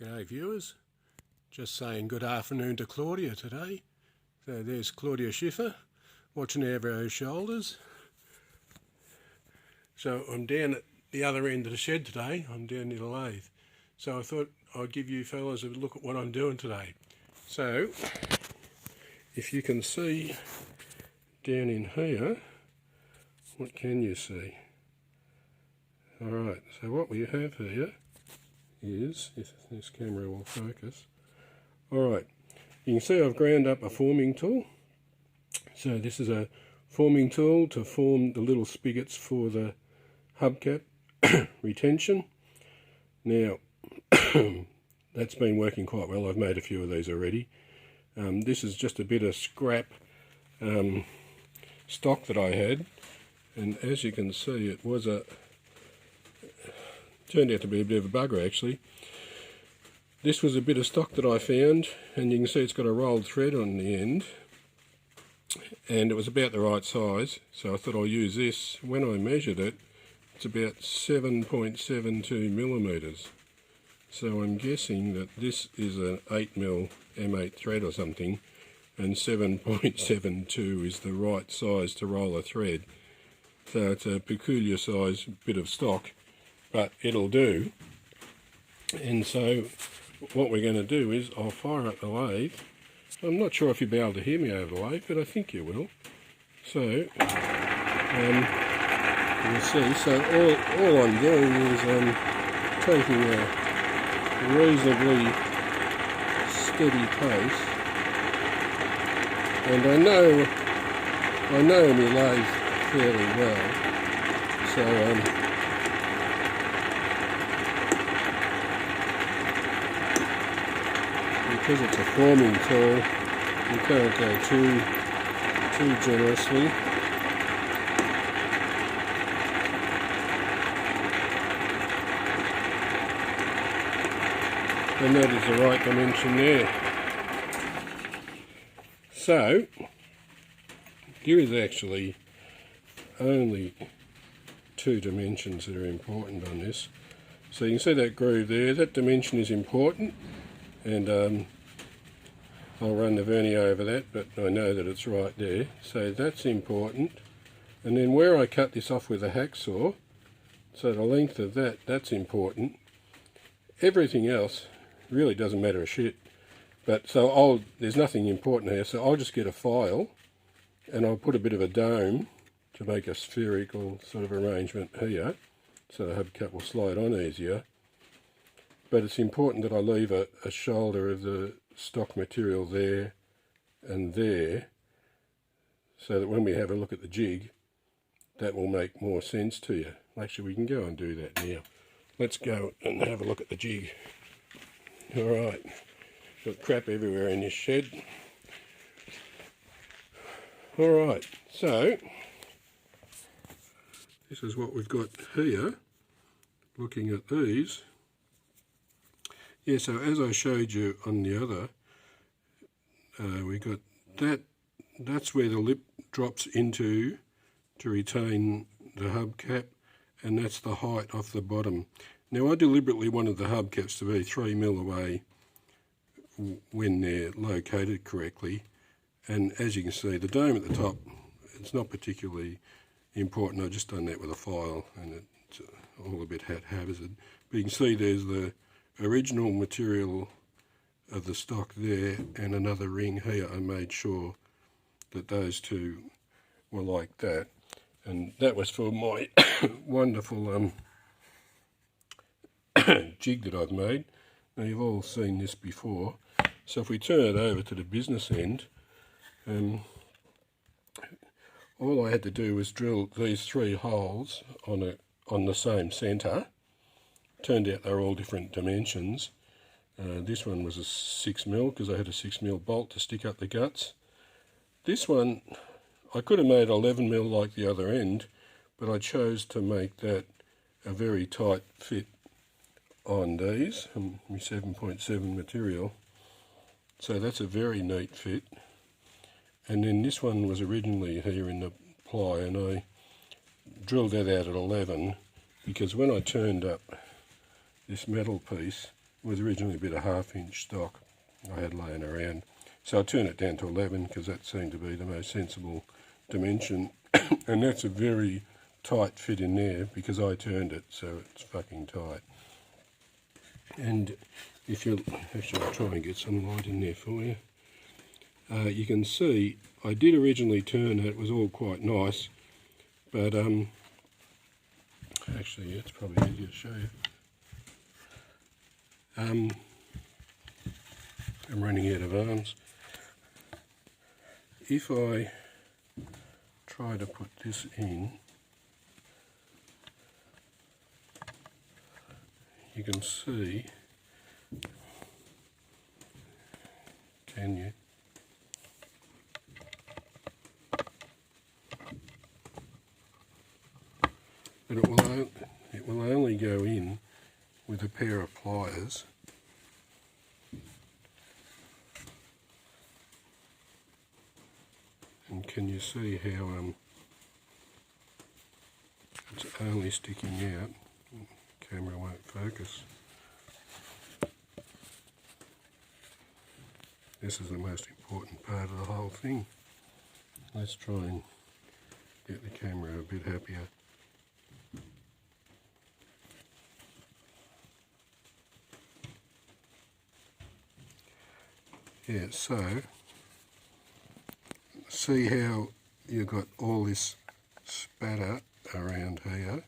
G'day viewers, just saying good afternoon to Claudia today. So there's Claudia Schiffer watching over our shoulders. So I'm down at the other end of the shed today, I'm down near the lathe. So I thought I'd give you fellas a look at what I'm doing today. So if you can see down in here, what can you see? Alright, so what we have here is, if this camera will focus, alright, you can see I've ground up a forming tool. So this is a forming tool to form the little spigots for the hubcap retention. Now that's been working quite well. I've made a few of these already. This is just a bit of scrap stock that I had, and as you can see it was turned out to be a bit of a bugger actually. This was a bit of stock that I found, and you can see it's got a rolled thread on the end, and it was about the right size, so I thought I'll use this. When I measured it, it's about 7.72 millimeters. So I'm guessing that this is an 8mm M8 thread or something, and 7.72 is the right size to roll a thread. So it's a peculiar size bit of stock, but it'll do. And so what we're going to do is I'll fire up the lathe. I'm not sure if you'll be able to hear me over the lathe, but I think you will. So you'll see, so all I'm doing is taking a reasonably steady pace, and I know my lathe fairly well, so because it's a forming tool, you can't go too generously. And that is the right dimension there. So there is actually only two dimensions that are important on this. So you can see that groove there, that dimension is important, and I'll run the vernier over that, but I know that it's right there, so that's important. And then where I cut this off with a hacksaw, so the length of that's important. Everything else really doesn't matter a shit, but so there's nothing important here, so I'll just get a file and I'll put a bit of a dome to make a spherical sort of arrangement here, so the hubcap will slide on easier. But it's important that I leave a shoulder of the stock material there and there, so that when we have a look at the jig, that will make more sense to you. Actually, we can go and do that now. Let's go and have a look at the jig. Alright, got crap everywhere in this shed. Alright, so this is what we've got here, looking at these. Yeah, so as I showed you on the other, we got that's where the lip drops into to retain the hubcap, and that's the height off the bottom. Now I deliberately wanted the hubcaps to be 3mm away when they're located correctly, and as you can see the dome at the top, it's not particularly important. I've just done that with a file and it's all a bit haphazard. But you can see there's the original material of the stock there and another ring here. I made sure that those two were like that, and that was for my wonderful jig that I've made. Now you've all seen this before, so if we turn it over to the business end, all I had to do was drill these 3 holes on the same centre. Turned out they were all different dimensions. This one was a 6mm because I had a 6mm bolt to stick up the guts. This one I could have made 11mm like the other end, but I chose to make that a very tight fit on these, my 7.7 material. So that's a very neat fit. And then this one was originally here in the ply, and I drilled that out at 11 because when I turned up this metal piece, was originally a bit of 1/2 inch stock I had laying around. So I turned it down to 11 because that seemed to be the most sensible dimension. And that's a very tight fit in there because I turned it, so it's fucking tight. And if you actually, I'll try and get some light in there for you. You can see I did originally turn it. It was all quite nice, but actually it's probably easier to show you. I'm running out of arms. If I try to put this in, you can see, can you? But it will only go in with a pair of pliers. And can you see how it's only sticking out? Camera won't focus. This is the most important part of the whole thing. Let's try and get the camera a bit happier. Yeah, so see how you've got all this spatter around here,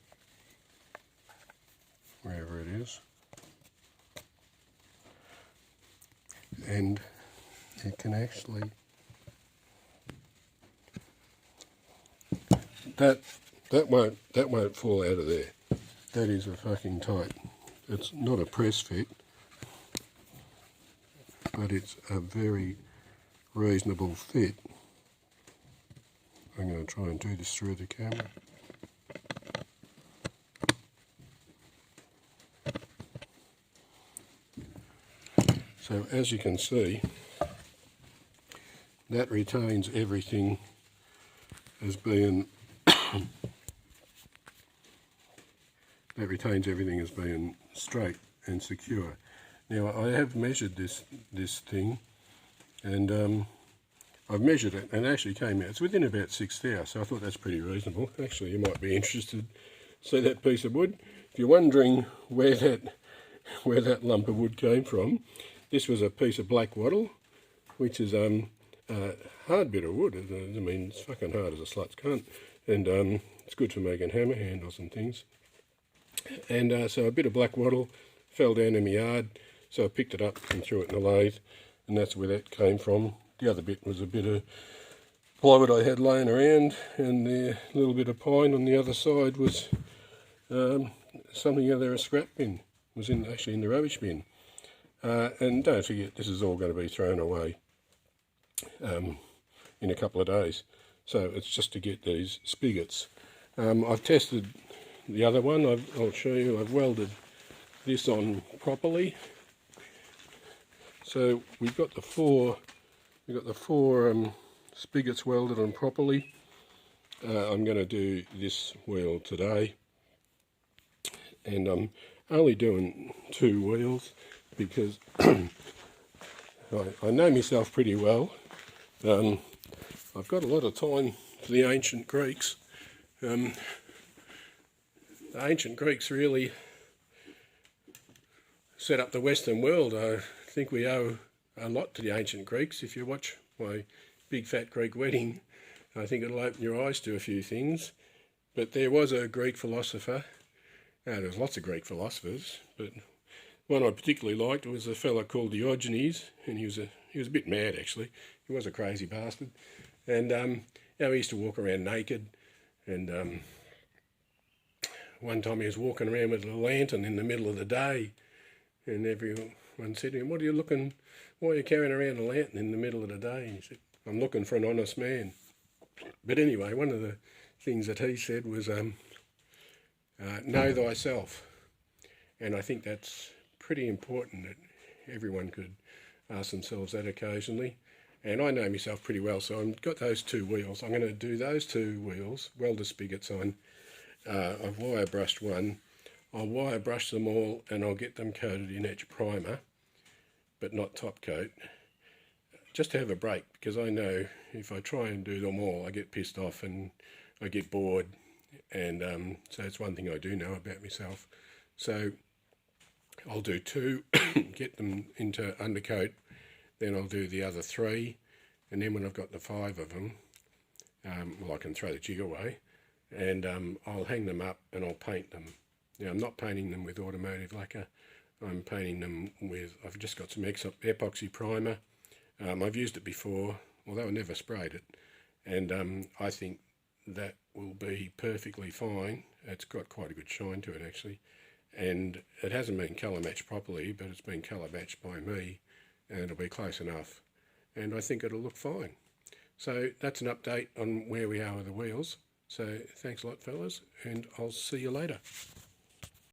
wherever it is, and you can actually, that won't fall out of there. That is a fucking tight. It's not a press fit, but it's a very reasonable fit. I'm going to try and do this through the camera. So as you can see, that retains everything as being straight and secure. Now I have measured this thing, and I've measured it, and it actually came out. It's within about 6 thou, so I thought that's pretty reasonable. Actually, you might be interested to see that piece of wood. If you're wondering where that lump of wood came from, this was a piece of black wattle, which is a hard bit of wood. I mean, it's fucking hard as a slut's cunt, and it's good for making hammer handles and things. And so a bit of black wattle fell down in my yard, so I picked it up and threw it in the lathe, and that's where that came from. The other bit was a bit of plywood I had laying around, and the little bit of pine on the other side was something out there, a scrap bin. It was actually in the rubbish bin. And don't forget, this is all going to be thrown away in a couple of days. So it's just to get these spigots. I've tested the other one. I'll show you. I've welded this on properly. So we've got the four spigots welded on properly. I'm going to do this wheel today, and I'm only doing 2 wheels because I know myself pretty well. I've got a lot of time for the ancient Greeks. The ancient Greeks really set up the Western world. I think we owe a lot to the ancient Greeks. If you watch my big fat Greek wedding, I think it'll open your eyes to a few things. But there was a Greek philosopher. There's lots of Greek philosophers, but one I particularly liked was a fella called Diogenes, and he was a bit mad actually. He was a crazy bastard, and he used to walk around naked. And one time he was walking around with a lantern in the middle of the day, and everyone said to him, "Why are you carrying around a lantern in the middle of the day?" And he said, "I'm looking for an honest man." But anyway, one of the things that he said was, know thyself. And I think that's pretty important, that everyone could ask themselves that occasionally. And I know myself pretty well, so I've got those 2 wheels. I'm going to do those 2 wheels, weld the spigots on. I've wire brushed one. I'll wire brush them all and I'll get them coated in etch primer, but not top coat, just to have a break, because I know if I try and do them all I get pissed off and I get bored, and so it's one thing I do know about myself. So I'll do 2, get them into undercoat, then I'll do the other 3, and then when I've got the 5 of them, well, I can throw the jig away, and I'll hang them up and I'll paint them. Now, I'm not painting them with automotive lacquer, I'm painting them with, I've just got some epoxy primer. I've used it before, although I never sprayed it, and I think that will be perfectly fine. It's got quite a good shine to it actually, and it hasn't been colour matched properly, but it's been colour matched by me, and it'll be close enough, and I think it'll look fine. So that's an update on where we are with the wheels. So thanks a lot, fellas, and I'll see you later.